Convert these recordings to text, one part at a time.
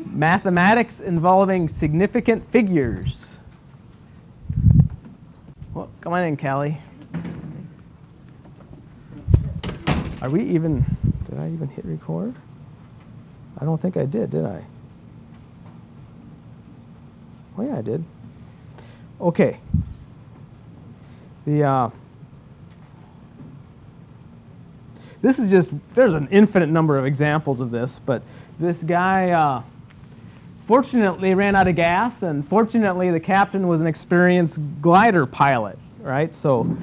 Mathematics involving significant figures. Well, come on in, Callie. Are we even, did I even hit record? I don't think I did I? Oh yeah, I did. Okay. This is just, there's an infinite number of examples of this, but this guy fortunately ran out of gas, and fortunately the captain was an experienced glider pilot, right? So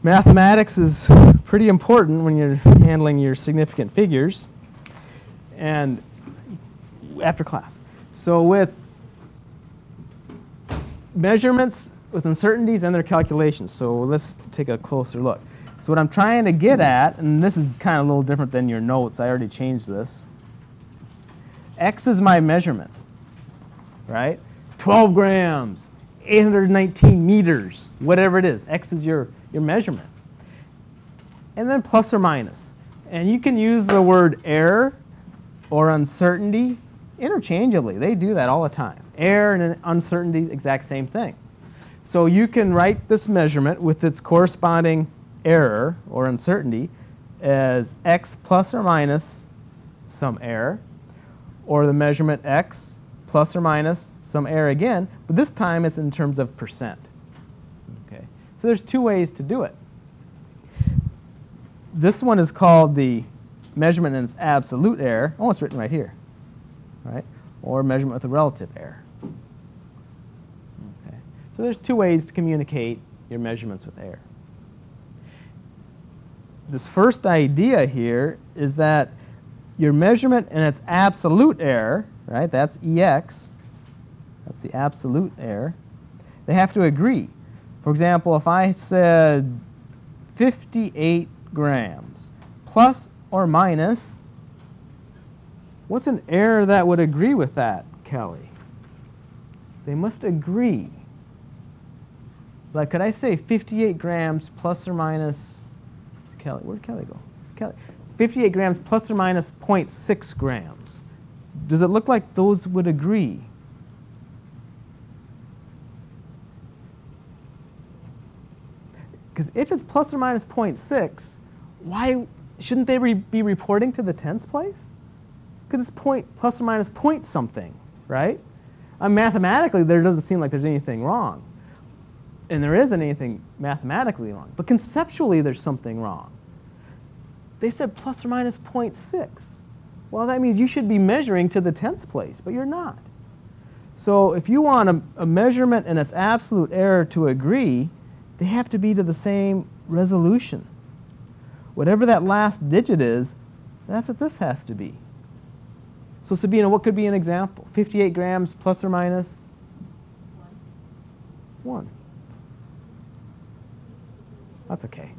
mathematics is pretty important when you're handling your significant figures and after class. So with measurements, with uncertainties and their calculations, so let's take a closer look. So what I'm trying to get at, and this is kind of a little different than your notes, I already changed this. X is my measurement, right? 12 grams, 819 meters, whatever it is. X is your measurement. And then plus or minus. And you can use the word error or uncertainty interchangeably. They do that all the time. Error and uncertainty, exact same thing. So you can write this measurement with its corresponding error or uncertainty as x plus or minus some error, or the measurement x plus or minus some error again, but this time it's in terms of percent. Okay, so there's two ways to do it. This one is called the measurement in its absolute error. Oh, it's written right here, right? Or measurement with a relative error. Okay, so there's two ways to communicate your measurements with error. This first idea here is that your measurement and its absolute error, right, that's EX, that's the absolute error, they have to agree. For example, if I said 58 grams plus or minus, what's an error that would agree with that, Kelly? They must agree. Like, could I say 58 grams plus or minus, Kelly, where'd Kelly go? Kelly, 58 grams plus or minus 0.6 grams. Does it look like those would agree? Because if it's plus or minus 0.6, why shouldn't they be reporting to the tens place? Because it's plus or minus point something, right? Mathematically, there doesn't seem like there's anything wrong. And there isn't anything mathematically wrong. But conceptually, there's something wrong. They said plus or minus 0.6. Well, that means you should be measuring to the tenths place, but you're not. So if you want a measurement and its absolute error to agree, they have to be to the same resolution. Whatever that last digit is, that's what this has to be. So Sabina, what could be an example? 58 grams plus or minus 1. That's okay.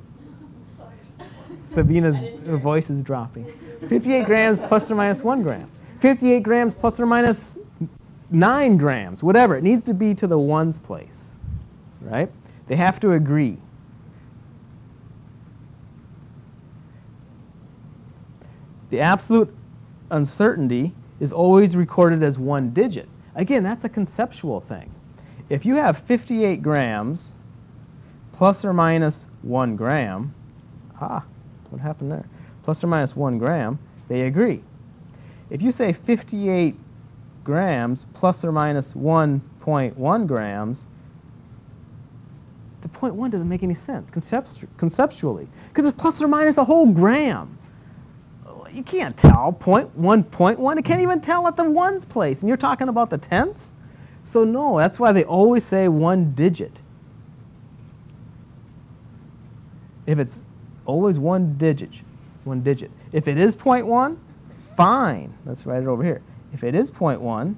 Sabina's voice is dropping. 58 grams plus or minus 1 gram. 58 grams plus or minus 9 grams, whatever. It needs to be to the ones place, right? They have to agree. The absolute uncertainty is always recorded as one digit. Again, that's a conceptual thing. If you have 58 grams plus or minus 1 gram, what happened there? Plus or minus 1 gram, they agree. If you say 58 grams plus or minus 1.1 grams, the 0.1 doesn't make any sense conceptually, because it's plus or minus a whole gram. You can't tell 0.1. It can't even tell at the ones place, and you're talking about the tenths? So no, that's why they always say one digit. If it's always one digit. If it is 0.1, fine. Let's write it over here. If it is 0.1,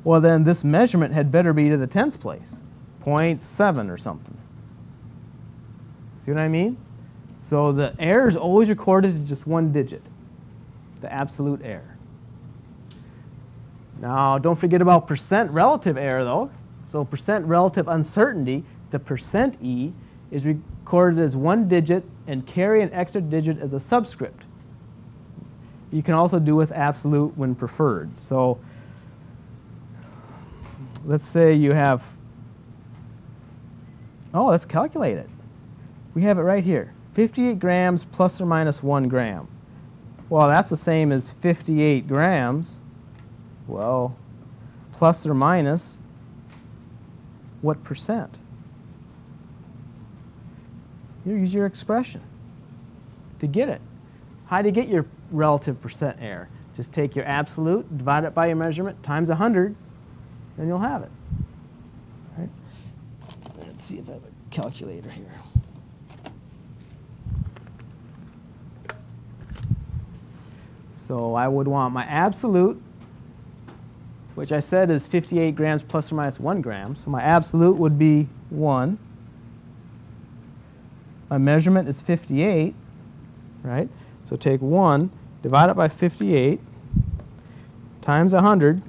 well then this measurement had better be to the tenths place, 0.7 or something. See what I mean? So the error is always recorded to just one digit, the absolute error. Now don't forget about percent relative error though. So percent relative uncertainty, the percent E, is recorded as one digit and carry an extra digit as a subscript. You can also do with absolute when preferred. So let's say you have, oh, let's calculate it. We have it right here, 58 grams plus or minus 1 gram. Well, that's the same as 58 grams. Well, plus or minus what percent? You use your expression to get it. How do you get your relative percent error? Just take your absolute, divide it by your measurement, times 100, and you'll have it. All right. Let's see if I have a calculator here. So I would want my absolute, which I said is 58 grams plus or minus 1 gram. So my absolute would be 1. My measurement is 58, right? So take 1, divide it by 58, times 100,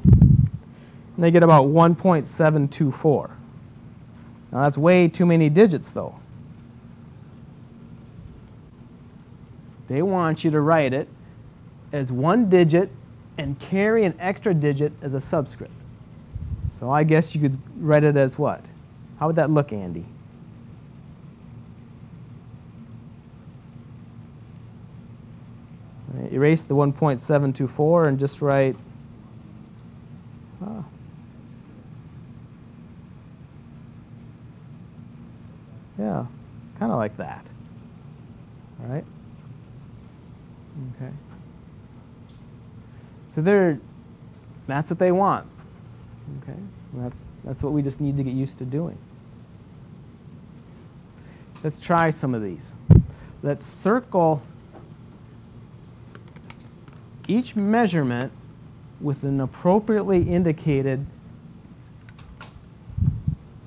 and I get about 1.724. Now that's way too many digits, though. They want you to write it as 1 digit and carry an extra digit as a subscript. So I guess you could write it as what? How would that look, Andy? Right, erase the 1.724 and just write yeah, kind of like that. All right? Okay. So that's what they want. Okay? And that's what we just need to get used to doing. Let's try some of these. Let's circle each measurement with an appropriately indicated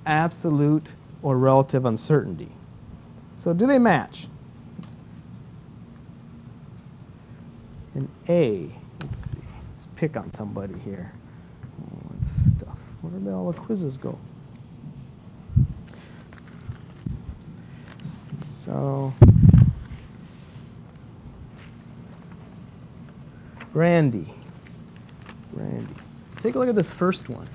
absolute or relative uncertainty. So do they match? In A, let's see, let's pick on somebody here. Oh, that stuff. Where did all the quizzes go? So, Randy. Take a look at this first one.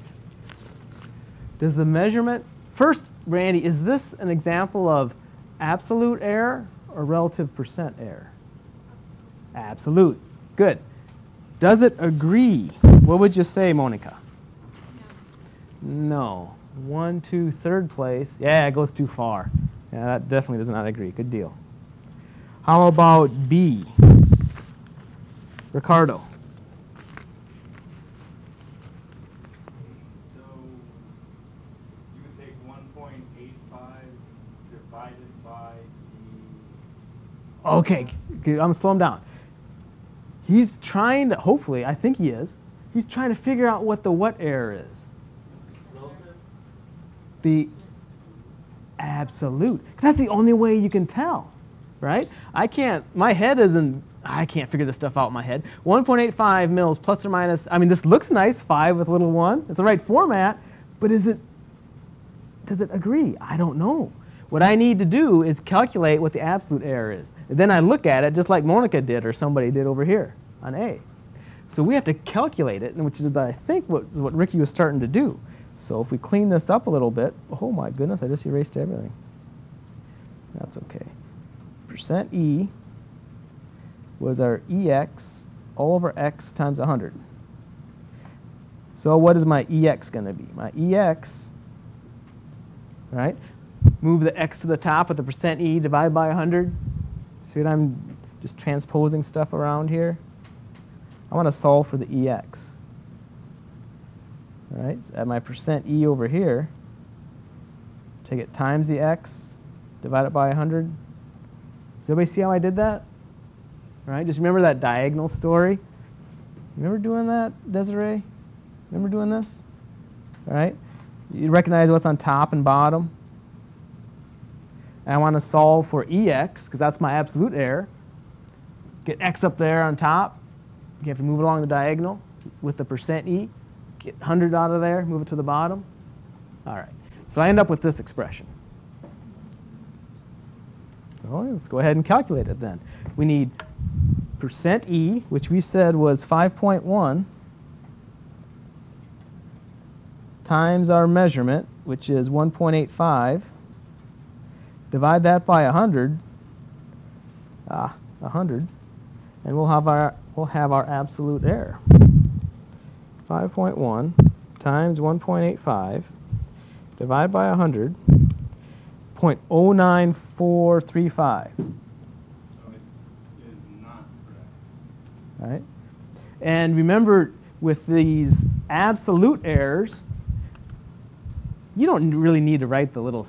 Does the measurement, first, Randy, is this an example of absolute error or relative percent error? Absolute. Good. Does it agree? What would you say, Monica? No. 1, 2, third place. Yeah, it goes too far. Yeah, that definitely does not agree. Good deal. How about B? Ricardo. So you would take 1.85 divided by the... Okay, I'm going to slow him down. He's trying to, hopefully, I think he is, he's trying to figure out what the what error is. Relative? The absolute. That's the only way you can tell, right? I can't figure this stuff out in my head. 1.85 mils plus or minus, I mean, this looks nice, 5 with a little 1. It's the right format, but does it agree? I don't know. What I need to do is calculate what the absolute error is. And then I look at it just like Monica did or somebody did over here on A. So we have to calculate it, which is, I think, what Ricky was starting to do. So if we clean this up a little bit, oh my goodness, I just erased everything. That's okay. Percent E was our EX all over X times 100. So what is my EX going to be? My EX, right? Move the X to the top with the percent E divided by 100. See what I'm just transposing stuff around here? I want to solve for the EX. All right, so at my percent E over here, take it times the X, divide it by 100. Does everybody see how I did that? All right, just remember that diagonal story. Remember doing that, Desiree? Remember doing this? All right, you recognize what's on top and bottom. And I want to solve for EX, because that's my absolute error. Get X up there on top. You have to move it along the diagonal with the percent E. Get 100 out of there, move it to the bottom. All right, so I end up with this expression. So let's go ahead and calculate it then. We need percent E, which we said was 5.1, times our measurement, which is 1.85, divide that by 100, 100, and we'll have our absolute error. 5.1 times 1.85 divided by 100, 0.09435. So it is not correct. All right? And remember, with these absolute errors, you don't really need to write the little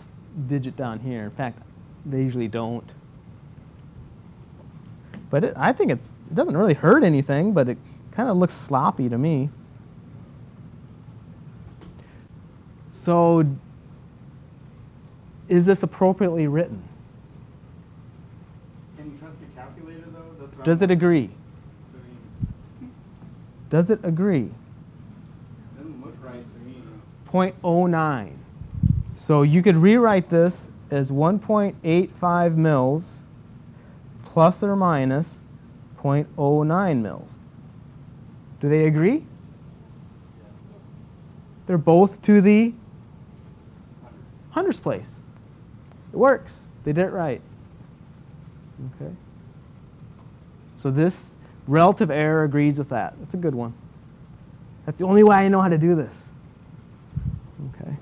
digit down here. In fact, they usually don't. But I think it doesn't really hurt anything, but it kind of looks sloppy to me. So is this appropriately written? Can you trust your calculator, though? That's what Does it agree? So, Does it agree? it doesn't look right to me. 0.09. So you could rewrite this as 1.85 mils plus or minus 0.09 mils. Do they agree? They're both to the hundredths place. It works. They did it right. Okay. So this relative error agrees with that. That's a good one. That's the only way I know how to do this. Okay.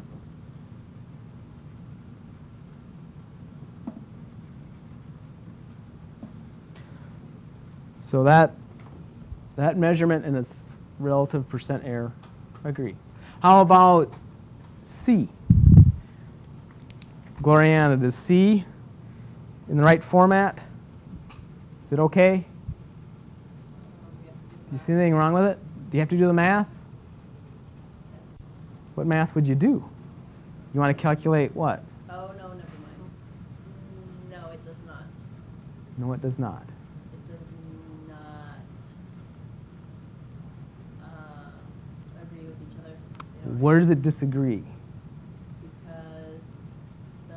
So that measurement and its relative percent error agree. How about C? Gloriana, does C in the right format? Is it okay? Do you see anything wrong with it? Do you have to do the math? What math would you do? You want to calculate what? Oh, no, never mind. No, it does not. No, it does not. It does not agree with each other. They don't Where does it disagree? because the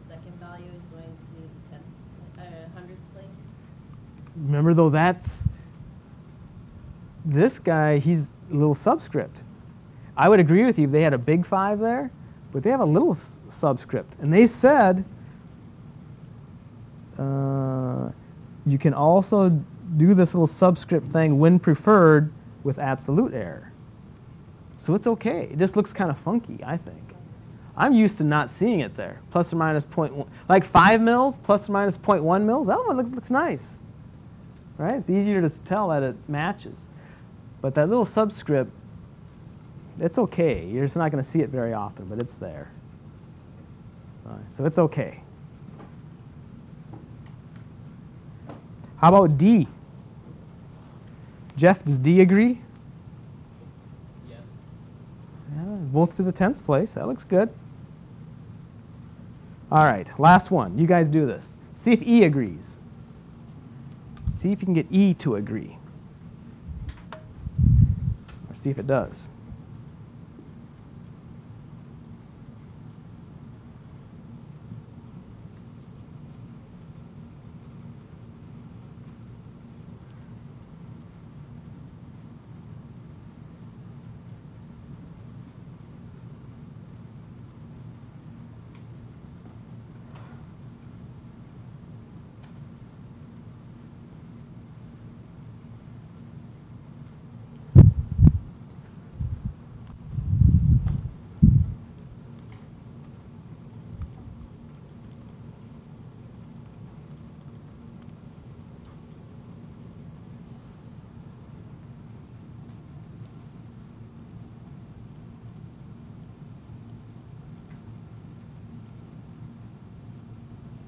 second value is going to the hundredths place. Remember, though, that's this guy, he's a little subscript. I would agree with you if they had a big 5 there, but they have a little subscript. And they said you can also do this little subscript thing when preferred with absolute error. So it's okay. It just looks kind of funky, I think. I'm used to not seeing it there. Plus or minus 0.1. Like 5 mils, plus or minus 0.1 mils, that one looks nice. Right? It's easier to tell that it matches. But that little subscript, it's okay. You're just not going to see it very often, but it's there. So it's okay. How about D? Jeff, does D agree? Yes. Yeah, both to the 10th place. That looks good. All right, last one. You guys do this. See if E agrees. See if you can get E to agree. Or see if it does.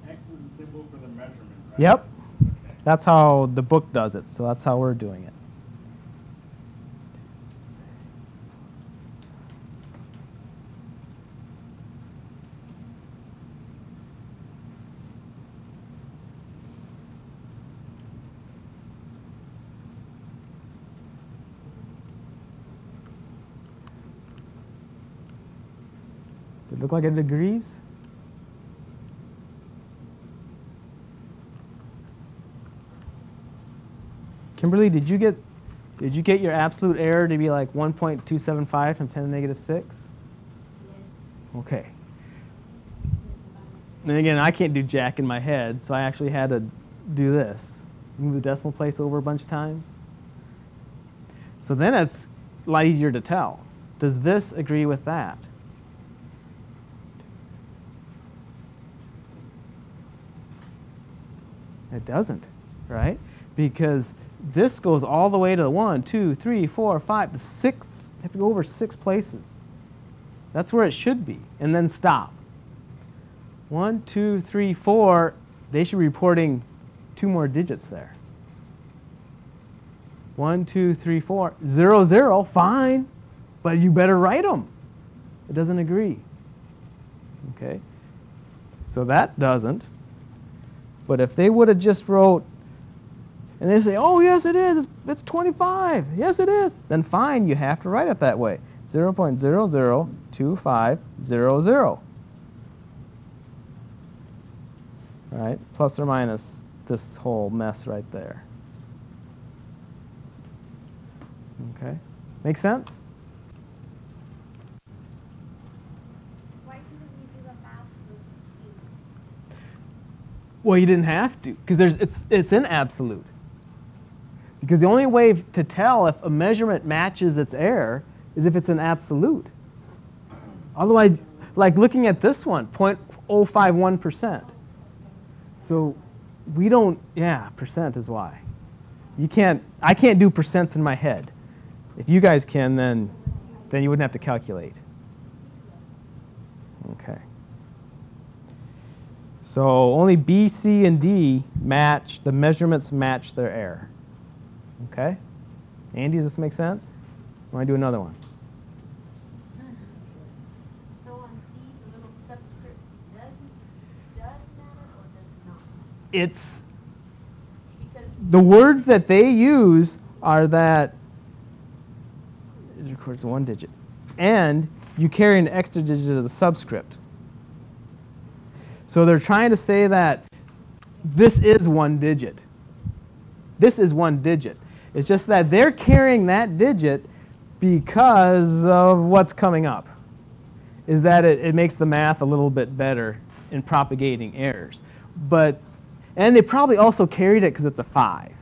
X is a symbol for the measurement, right? Yep. Okay. That's how the book does it, so that's how we're doing it. Does it look like it agrees? Kimberly, did you get your absolute error to be like 1.275 times 10 to the negative 6? Yes. Okay. And again, I can't do jack in my head, so I actually had to do this. Move the decimal place over a bunch of times. So then it's a lot easier to tell. Does this agree with that? It doesn't, right? Because this goes all the way to 1, 2, 3, 4, 5, 6. You have to go over 6 places. That's where it should be, and then stop. 1, 2, 3, 4. They should be reporting 2 more digits there. 1, 2, 3, 4. 0, 0, fine, but you better write them. It doesn't agree. Okay, so that doesn't. But if they would have just wrote, and they say, oh, yes, it is. It's 25. Yes, it is. Then fine, you have to write it that way. 0.002500. Right? Plus or minus this whole mess right there. Okay? Make sense? Why didn't you do the math with C? Well, you didn't have to, because it's in absolute. Because the only way to tell if a measurement matches its error is if it's an absolute. Otherwise, like looking at this one, 0.051%. So we don't, yeah, percent is why. I can't do percents in my head. If you guys can, then you wouldn't have to calculate. Okay. So only B, C, and D match, the measurements match their error. Okay? Andy, does this make sense? I want to do another one. So on C, the little subscript does matter or does not? It's, Because the words that they use are that it records 1 digit. And you carry an extra digit of the subscript. So they're trying to say that this is 1 digit. This is 1 digit. It's just that they're carrying that digit because of what's coming up. Is that it makes the math a little bit better in propagating errors. And they probably also carried it because it's a 5.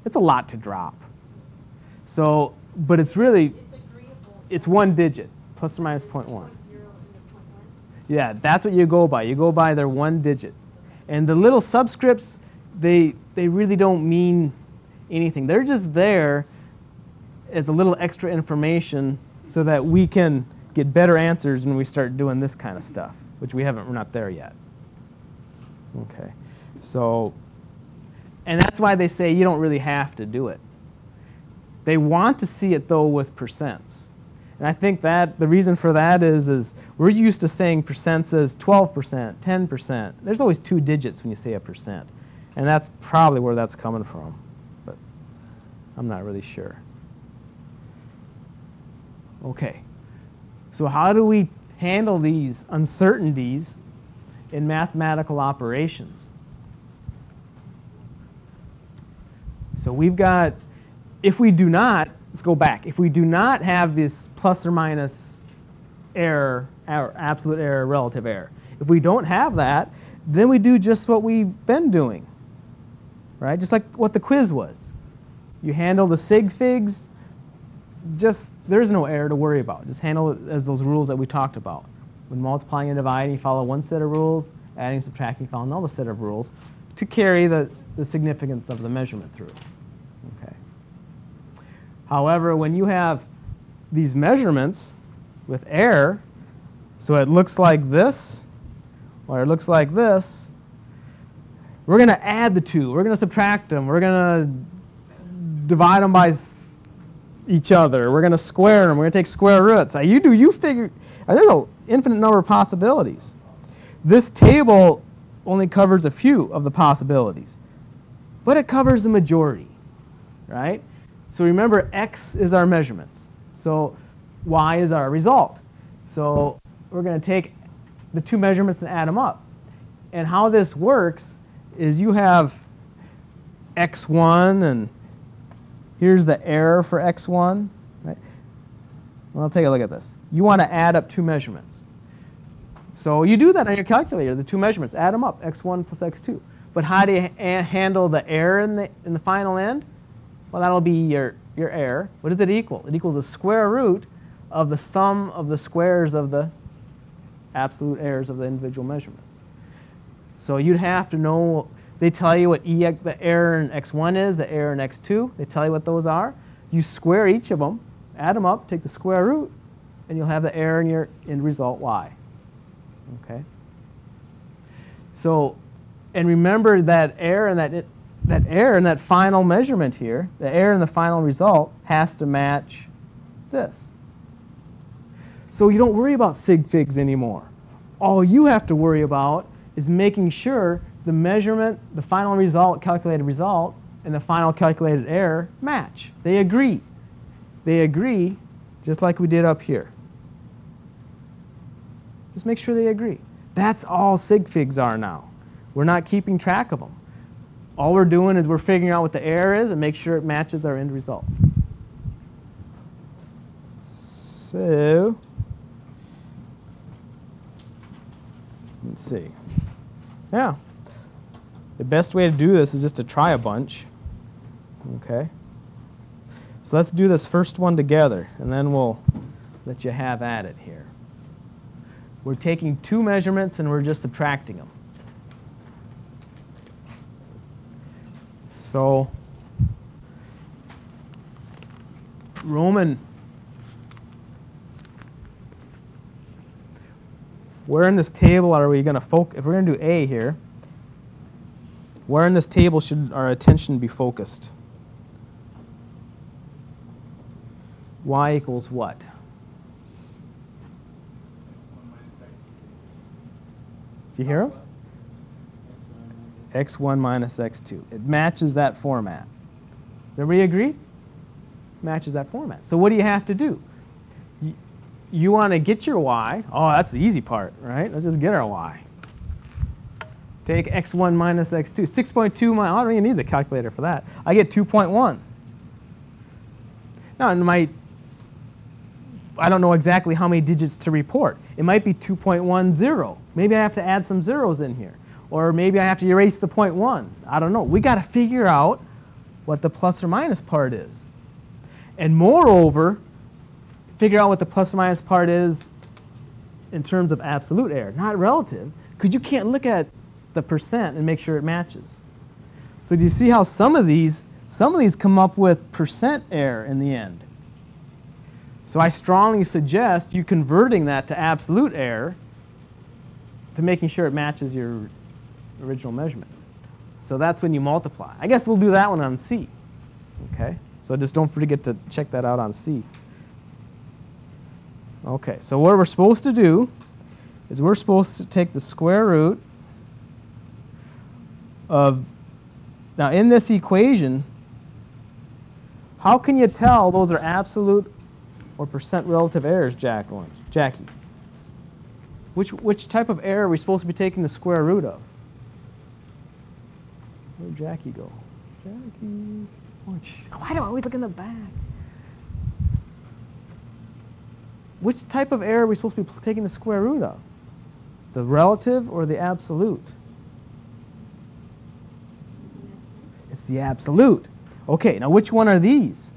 It's a lot to drop. So, but it's really, it's agreeable. it's 1 digit, plus or minus 0.1. 0 and the 0.1. Yeah, that's what you go by. You go by their 1 digit. And the little subscripts, they really don't mean anything. They're just there as a little extra information so that we can get better answers when we start doing this kind of stuff, which we're not there yet. Okay, so, and that's why they say you don't really have to do it. They want to see it though with percents. And I think that the reason for that is we're used to saying percents as 12%, 10%. There's always 2 digits when you say a percent. And that's probably where that's coming from. But I'm not really sure. Okay. So how do we handle these uncertainties in mathematical operations? So we've got, if we do not, let's go back. If we do not have this plus or minus error, or absolute error, relative error, if we don't have that, then we do just what we've been doing, right? Just like what the quiz was. You handle the sig figs, there's no error to worry about. Just handle it as those rules that we talked about. When multiplying and dividing, you follow one set of rules. Adding, subtracting, you follow another set of rules to carry the significance of the measurement through. Okay. However, when you have these measurements with error, so it looks like this, or it looks like this, we're going to add the two. We're going to subtract them. We're going to divide them by each other. We're going to square them. We're going to take square roots. You figure. There's an infinite number of possibilities. This table only covers a few of the possibilities, but it covers the majority, right? So remember, x is our measurements. So y is our result. So we're going to take the 2 measurements and add them up. And how this works is you have x1 and Here's the error for x1. Right? Well, take a look at this. You want to add up two measurements. So you do that on your calculator, the two measurements, add them up, x1 plus x2. But how do you handle the error in the final end? Well, that'll be your error. What does it equal? It equals the square root of the sum of the squares of the absolute errors of the individual measurements. So you'd have to know, they tell you what the error in x1 is, the error in x2. They tell you what those are. You square each of them, add them up, take the square root, and you'll have the error in your end result y. Okay? So, and remember that error in that final measurement here, the error in the final result has to match this. So you don't worry about sig figs anymore. All you have to worry about is making sure the measurement, the final result, calculated result, and the final calculated error match. They agree. They agree just like we did up here. Just make sure they agree. That's all sig figs are now. We're not keeping track of them. All we're doing is we're figuring out what the error is and make sure it matches our end result. So, let's see. Yeah. The best way to do this is just to try a bunch. Okay. So let's do this first one together, and then we'll let you have at it here. We're taking two measurements and we're just subtracting them. So, Roman, where in this table are we going to focus? If we're going to do A here, where in this table should our attention be focused? Y equals what? Do you hear him? x1 minus x2. It matches that format. Everybody agree? Matches that format. So what do you have to do? You want to get your y. Oh, that's the easy part, right? Let's just get our y. Take x1 minus x2. 6.2 minus, I don't even need the calculator for that. I get 2.1. Now, I don't know exactly how many digits to report. It might be 2.10. Maybe I have to add some zeros in here. Or maybe I have to erase the 0.1. I don't know. We got to figure out what the plus or minus part is. And moreover, figure out what the plus or minus part is in terms of absolute error, not relative, because you can't look at the percent and make sure it matches. So do you see how some of these come up with percent error in the end? So I strongly suggest you converting that to absolute error to making sure it matches your original measurement. So that's when you multiply. I guess we'll do that one on C. Okay? So just don't forget to check that out on C. Okay, so what we're supposed to do is we're supposed to take the square root of, now in this equation, how can you tell those are absolute or percent relative errors, Jackie? Which type of error are we supposed to be taking the square root of? Where'd Jackie go? Jackie. Oh, why do I always look in the back? Which type of error are we supposed to be taking the square root of? The relative or the absolute? It's the absolute. Okay, now which one are these?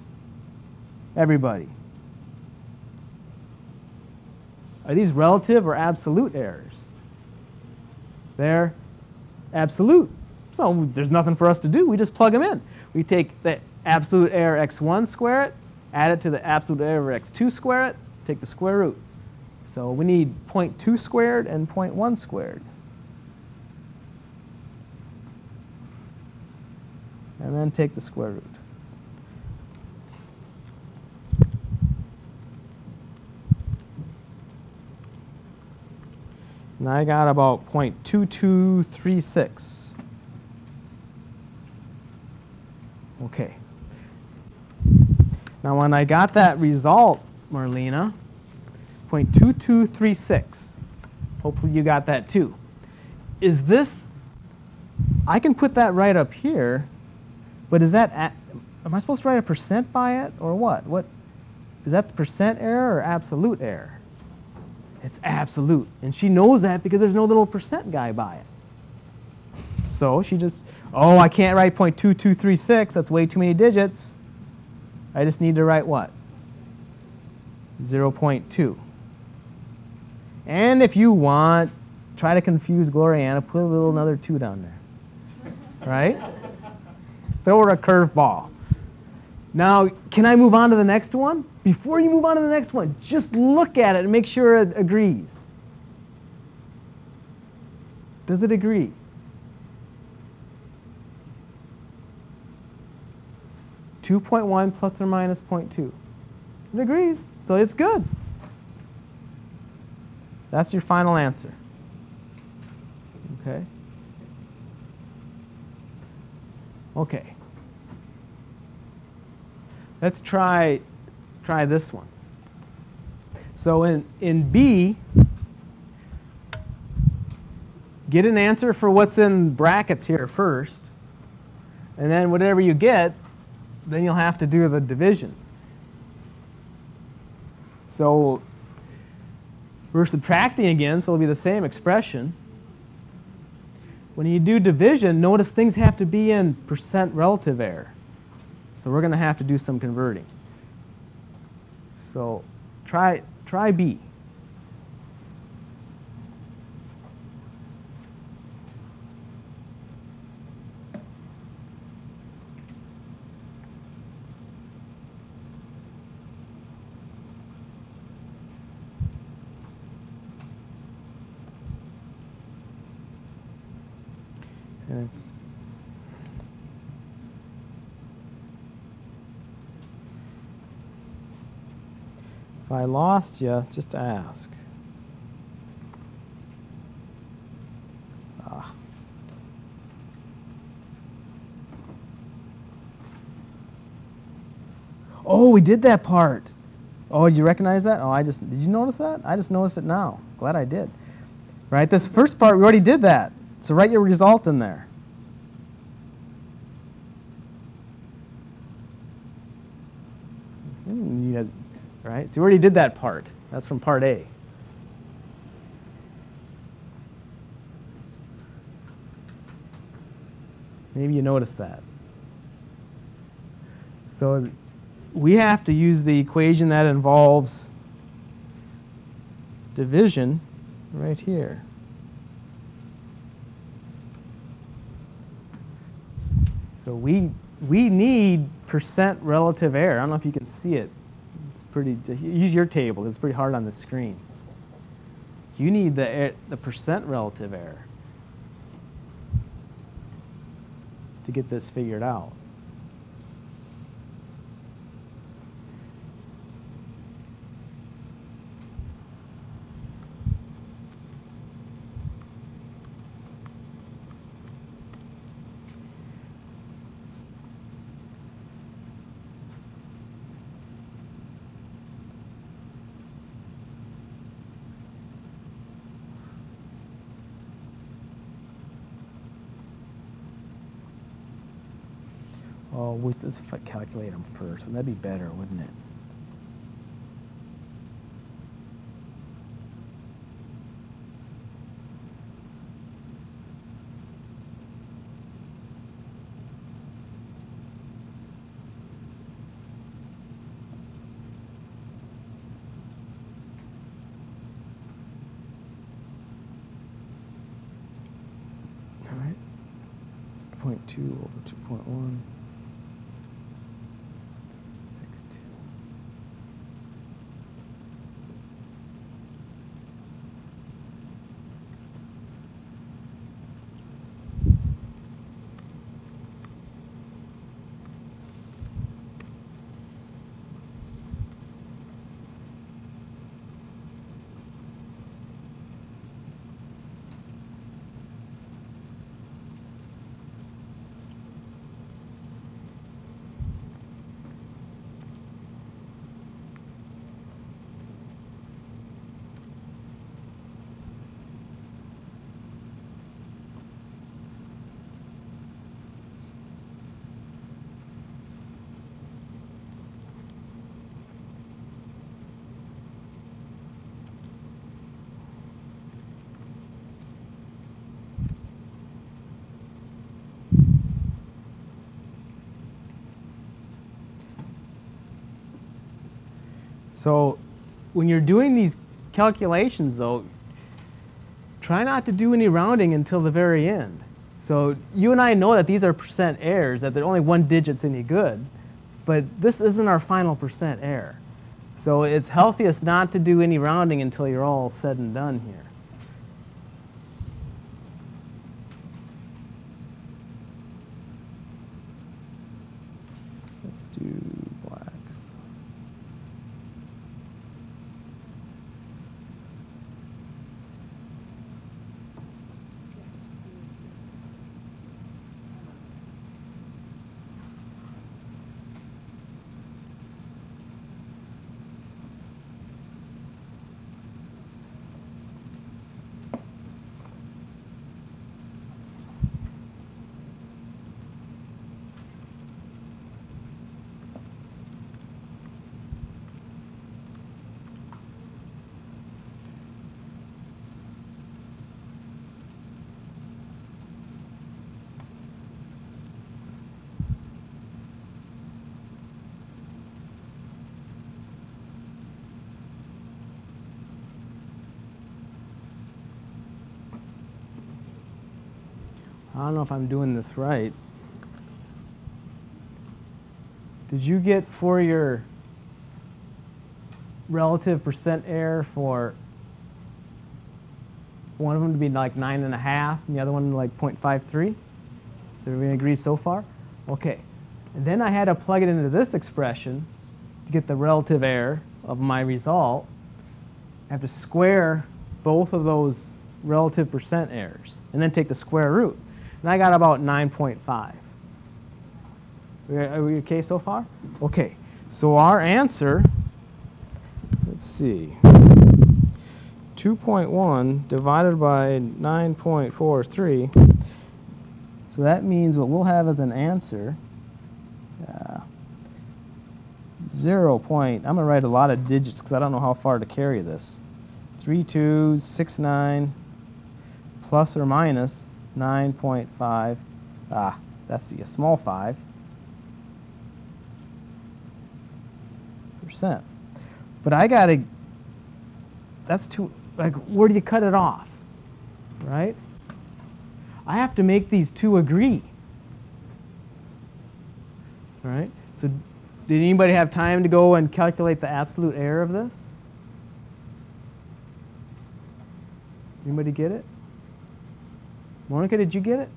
Everybody. Are these relative or absolute errors? They're absolute. So there's nothing for us to do. We just plug them in. We take the absolute error x1, square it, add it to the absolute error x2, square it, take the square root. So we need 0.2 squared and 0.1 squared. And then take the square root. And I got about 0.2236. Okay. Now when I got that result, Marlena, 0.2236, hopefully you got that too. Is this, I can put that right up here, but is that am I supposed to write a percent by it or what? What is that, the percent error or absolute error? It's absolute. And she knows that because there's no little percent guy by it. So she just, oh, I can't write 0.2236. That's way too many digits. I just need to write what? 0.2. And if you want, try to confuse Gloriana, put a little another 2 down there. Right? Throw her a curveball. Now, can I move on to the next one? Before you move on to the next one, just look at it and make sure it agrees. Does it agree? (2.1 plus or minus 0.2. It agrees, so it's good. That's your final answer. Okay. Okay. Let's try this one. So in B, get an answer for what's in brackets here first, and then whatever you get, then you'll have to do the division. So we're subtracting again, so it'll be the same expression. When you do division, notice things have to be in percent relative error. So we're going to have to do some converting. So try B. Okay. If I lost you, just ask. Oh, we did that part. Oh, did you recognize that? Oh, did you notice that? I just noticed it now. Glad I did. Right, this first part, we already did that. So write your result in there. Right, so we already did that part. That's from part A. Maybe you noticed that. So we have to use the equation that involves division right here. So we need percent relative error. I don't know if you can see it. It's pretty. Use your table. It's pretty hard on the screen. You need the percent relative error to get this figured out. Oh, let's calculate them first. That'd be better, wouldn't it? All right. 0.2 over 2.1. So when you're doing these calculations, though, try not to do any rounding until the very end. So you and I know that these are percent errors, that only one digit's any good, but this isn't our final percent error. So it's healthiest not to do any rounding until you're all said and done here. Let's do blacks. I don't know if I'm doing this right. Did you get for your relative percent error for one of them to be like 9.5 and the other one like 0.53? So everybody agrees so far? Okay. And then I had to plug it into this expression to get the relative error of my result. I have to square both of those relative percent errors and then take the square root. And I got about 9.5. Are we okay so far? Okay. So our answer, let's see, 2.1 divided by 9.43. So that means what we'll have as an answer, 0. I'm going to write a lot of digits because I don't know how far to carry this. 3269 plus or minus 9.5. That's be a small 5%. But I got to, that's too, like, where do you cut it off, right? I have to make these two agree, all right? So did anybody have time to go and calculate the absolute error of this? Anybody get it? Monica, did you get it?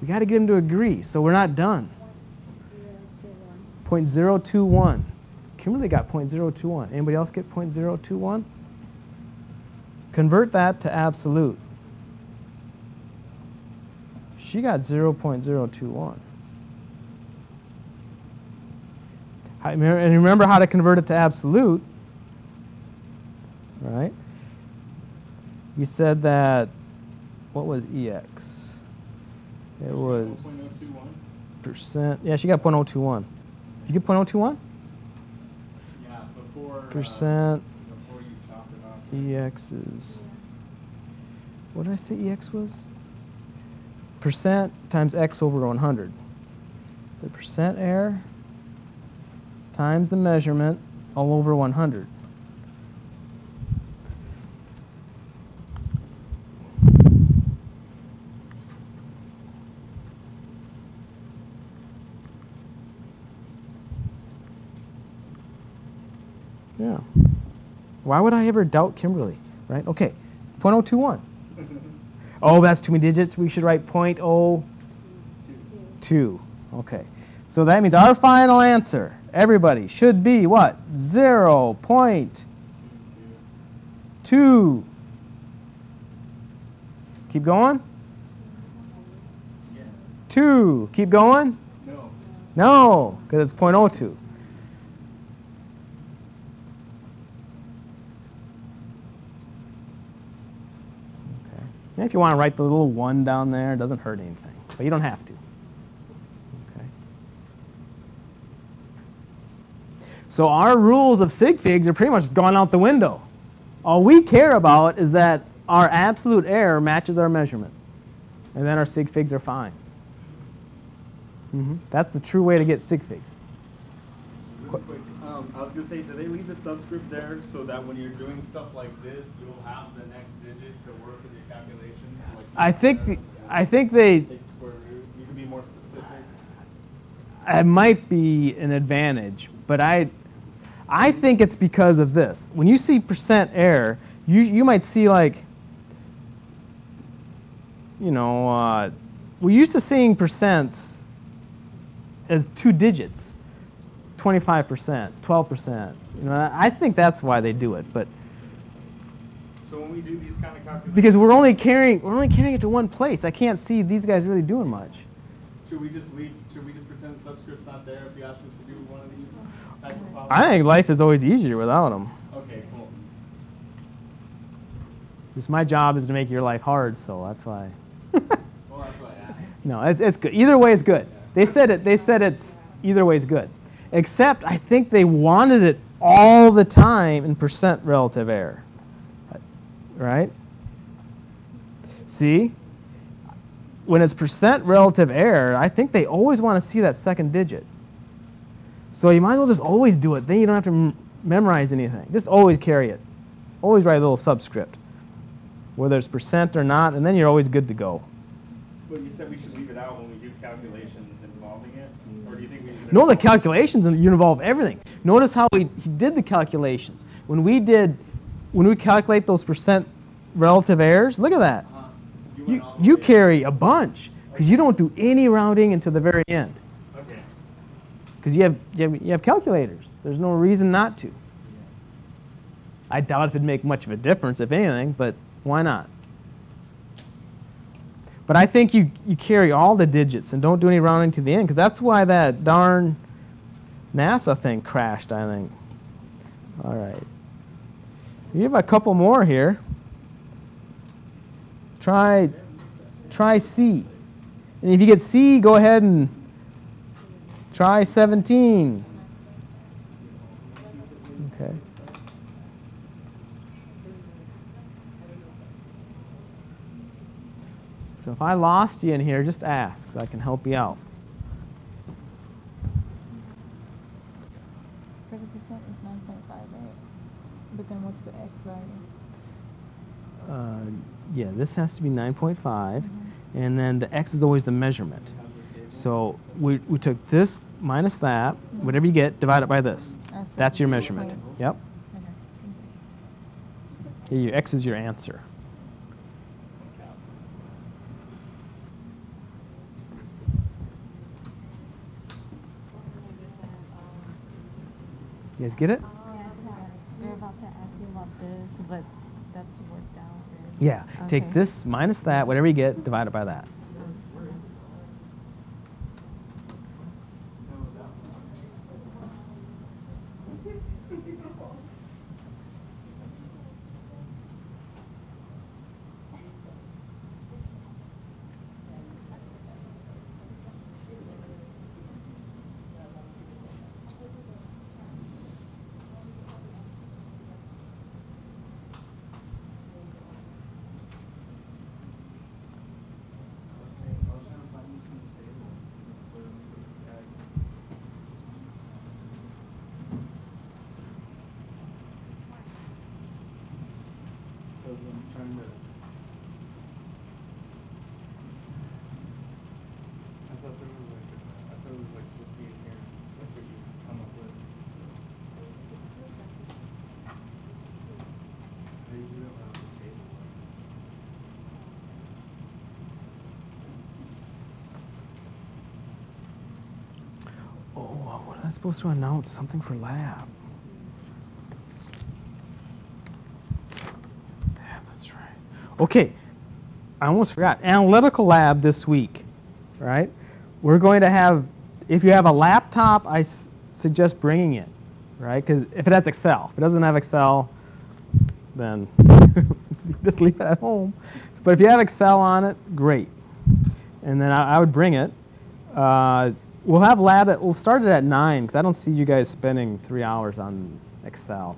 We got to get them to agree, so we're not done. 0.021. Kimberly got 0.021. Anybody else get 0.021? Convert that to absolute. She got 0.021. And remember how to convert it to absolute, right? We said that, what was EX? It was 0.021%. Yeah, she got 0.021. Did you get 0.021? Yeah, before Percent. Before you chopped it off. EX is, what did I say EX was? Percent times X over 100. The percent error times the measurement all over 100. Yeah. Why would I ever doubt Kimberly, right? Okay, 0.021. Oh, that's too many digits. We should write 0.02. Okay. So that means our final answer, everybody, should be what? 0.2. Keep going? Yes. 2. Keep going? No. No, because it's 0.02. And if you want to write the little 1 down there, it doesn't hurt anything. But you don't have to. Okay. So our rules of sig figs are pretty much gone out the window. All we care about is that our absolute error matches our measurement. And then our sig figs are fine. That's the true way to get sig figs. Really quick, I was gonna say, do they leave the subscript there so that when you're doing stuff like this, you'll have the next digit to work with your calculations? Like I think they. it's where you can be more specific. It might be an advantage, but I think it's because of this. When you see percent error, you might see like, we're used to seeing percents as 2 digits, 25%, 12%. I think that's why they do it, but So when we do these kind of calculations, because we're only carrying it to one place. I can't see these guys really doing much. should we just pretend the subscript's not there if you ask us to do one of these type of problems? I think life is always easier without them. Okay, cool. Because my job is to make your life hard, so that's why. Well, that's what I asked. No, it's good. Either way is good. They said it's either way is good. Except I think they wanted it all the time in percent relative error. Right? See? When it's percent relative error, I think they always want to see that second digit. So you might as well just always do it. Then you don't have to memorize anything. Just always carry it. Always write a little subscript, whether it's percent or not, and then you're always good to go. But you said we should leave it out when we do calculations involving it? Or do you think we should? No, the calculations you involve everything. Notice how he did the calculations. When we calculate those percent relative errors, look at that. You carry a bunch because you don't do any rounding until the very end. Okay. Because you have calculators. There's no reason not to. I doubt if it'd make much of a difference, if anything, but why not? But I think you carry all the digits and don't do any rounding to the end, because that's why that darn NASA thing crashed, I think. All right. You have a couple more here. Try C. And if you get C, go ahead and try 17. Okay. So if I lost you in here, just ask so I can help you out. For the percent is 9.58. But then what's the X value? Yeah, this has to be 9.5, and then the X is always the measurement. So we took this minus that, whatever you get, divide it by this. So That's your measurement. Yep. Okay. Yeah, your X is your answer. You guys get it? We're about to ask you about this, but that's worked out. Yeah. Take Okay. this minus that, whatever you get, divide it by that. Oh, what am I supposed to announce? Something for lab. Yeah, that's right. Okay, I almost forgot. Analytical lab this week, right? We're going to have, if you have a laptop, I suggest bringing it, right? Because if it has Excel. If it doesn't have Excel, then just leave it at home. But if you have Excel on it, great. And then I would bring it. We'll have lab we'll start it at 9 because I don't see you guys spending 3 hours on Excel.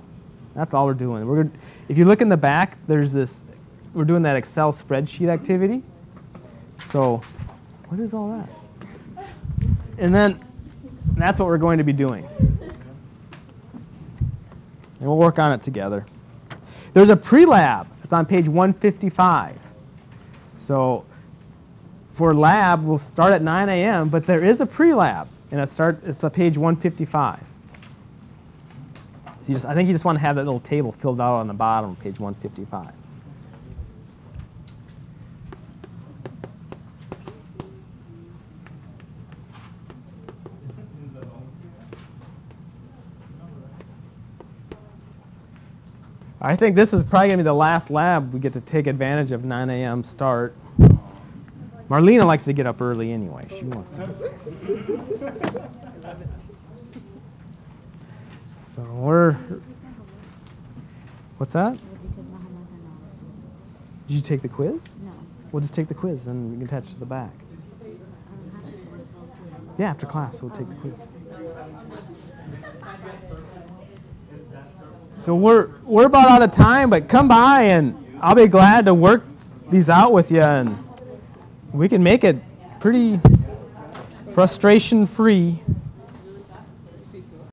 That's all we're doing. If you look in the back, there's this, we're doing that Excel spreadsheet activity. So what is all that? And then that's what we're going to be doing. And we'll work on it together. There's a pre-lab. It's on page 155. So for lab, we'll start at 9 a.m., but there is a pre-lab, and it's on page 155. So I think you just want to have that little table filled out on the bottom of page 155. I think this is probably going to be the last lab we get to take advantage of 9 a.m. start. Marlena likes to get up early anyway. She wants to. So we're... What's that? Did you take the quiz? No. We'll just take the quiz, then we can attach it to the back. Yeah, after class, we'll take the quiz. So we're about out of time, but come by and I'll be glad to work these out with you, and we can make it pretty frustration-free.